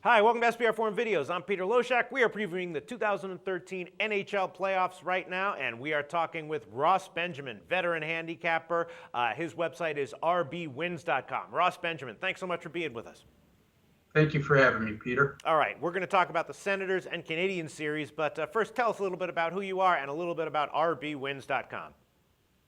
Hi, welcome to SBR Forum Videos. I'm Peter Loshak. We are previewing the 2013 NHL Playoffs right now, and we are talking with Ross Benjamin, veteran handicapper. His website is rbwins.com. Ross Benjamin, thanks so much for being with us. Thank you for having me, Peter. All right, we're going to talk about the Senators and Canadiens series, but first tell us a little bit about who you are and a little bit about rbwins.com.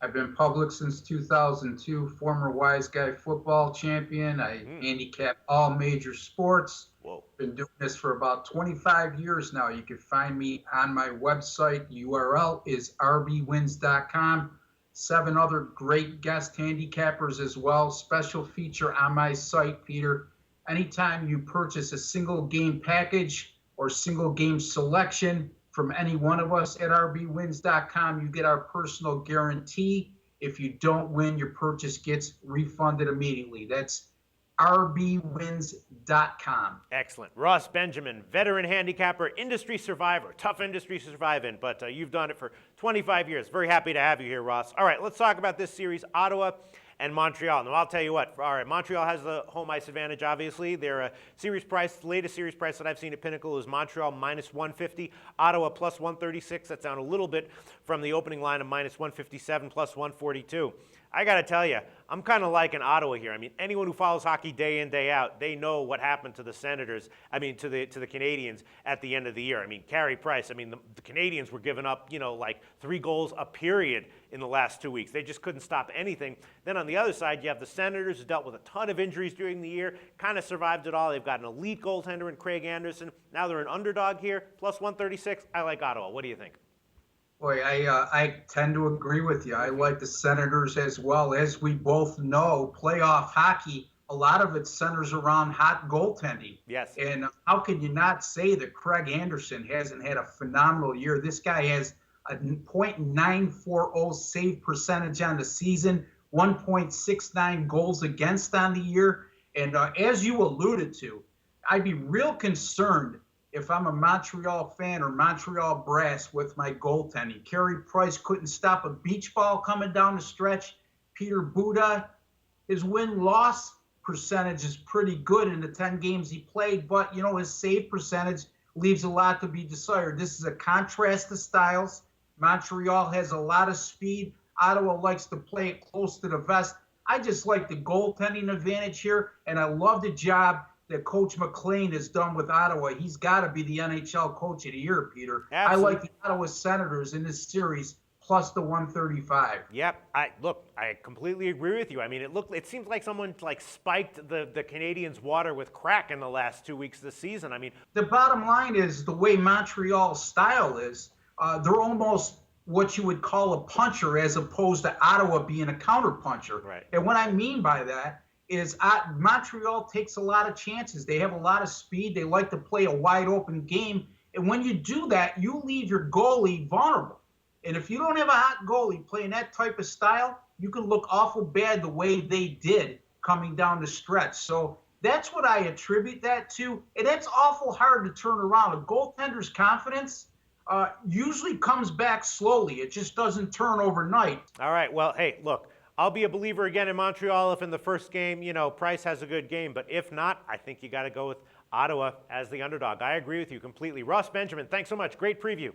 I've been public since 2002, former Wise Guy football champion. I handicap all major sports. Whoa. Been doing this for about 25 years now. You can find me on my website. URL is rbwins.com. 7 other great guest handicappers as well. Special feature on my site, Peter. Anytime you purchase a single game package or single game selection from any one of us at rbwins.com, you get our personal guarantee. If you don't win, your purchase gets refunded immediately. That's rbwins.com. Excellent. Ross Benjamin, veteran handicapper, industry survivor, tough industry to survive in, but you've done it for 25 years. Very happy to have you here, Ross. All right, let's talk about this series, Ottawa and Montreal. Now, I'll tell you what, all right, Montreal has the home ice advantage, obviously. Their series price, the latest series price that I've seen at Pinnacle is Montreal minus 150, Ottawa plus 136. That's down a little bit from the opening line of minus 157 plus 142. I got to tell you, I'm kind of liking Ottawa here. I mean, anyone who follows hockey day in, day out, they know what happened to the Senators, to the Canadiens at the end of the year. I mean, Carey Price, the Canadiens were giving up, like 3 goals a period in the last 2 weeks. They just couldn't stop anything. Then on the other side, you have the Senators who dealt with a ton of injuries during the year, kind of survived it all. They've got an elite goaltender in Craig Anderson. Now they're an underdog here, plus 136. I like Ottawa. What do you think? Boy, I tend to agree with you. I like the Senators as well. As we both know, playoff hockey, a lot of it centers around hot goaltending. Yes. And how can you not say that Craig Anderson hasn't had a phenomenal year? This guy has a .940 save percentage on the season, 1.69 goals against on the year. And as you alluded to, I'd be real concerned if I'm a Montreal fan or Montreal brass with my goaltending. Carey Price couldn't stop a beach ball coming down the stretch. Peter Buda, his win-loss percentage is pretty good in the 10 games he played, but, his save percentage leaves a lot to be desired. This is a contrast to styles. Montreal has a lot of speed. Ottawa likes to play it close to the vest. I just like the goaltending advantage here, and I love the job that Coach McLean has done with Ottawa. He's got to be the NHL Coach of the Year, Peter. Absolutely. I like the Ottawa Senators in this series plus the 135. Yep. I completely agree with you. It seems like someone spiked the Canadiens' water with crack in the last 2 weeks of the season. The bottom line is the way Montreal's style is, they're almost what you would call a puncher as opposed to Ottawa being a counter puncher. Right. And what I mean by that is Montreal takes a lot of chances. They have a lot of speed. They like to play a wide open game. And when you do that, you leave your goalie vulnerable. And if you don't have a hot goalie playing that type of style, you can look awful bad the way they did coming down the stretch. So that's what I attribute that to. And that's awful hard to turn around. A goaltender's confidence usually comes back slowly. It just doesn't turn overnight. All right. Well, hey, look. I'll be a believer again in Montreal if in the first game, Price has a good game. But if not, I think you got to go with Ottawa as the underdog. I agree with you completely. Ross Benjamin, thanks so much. Great preview.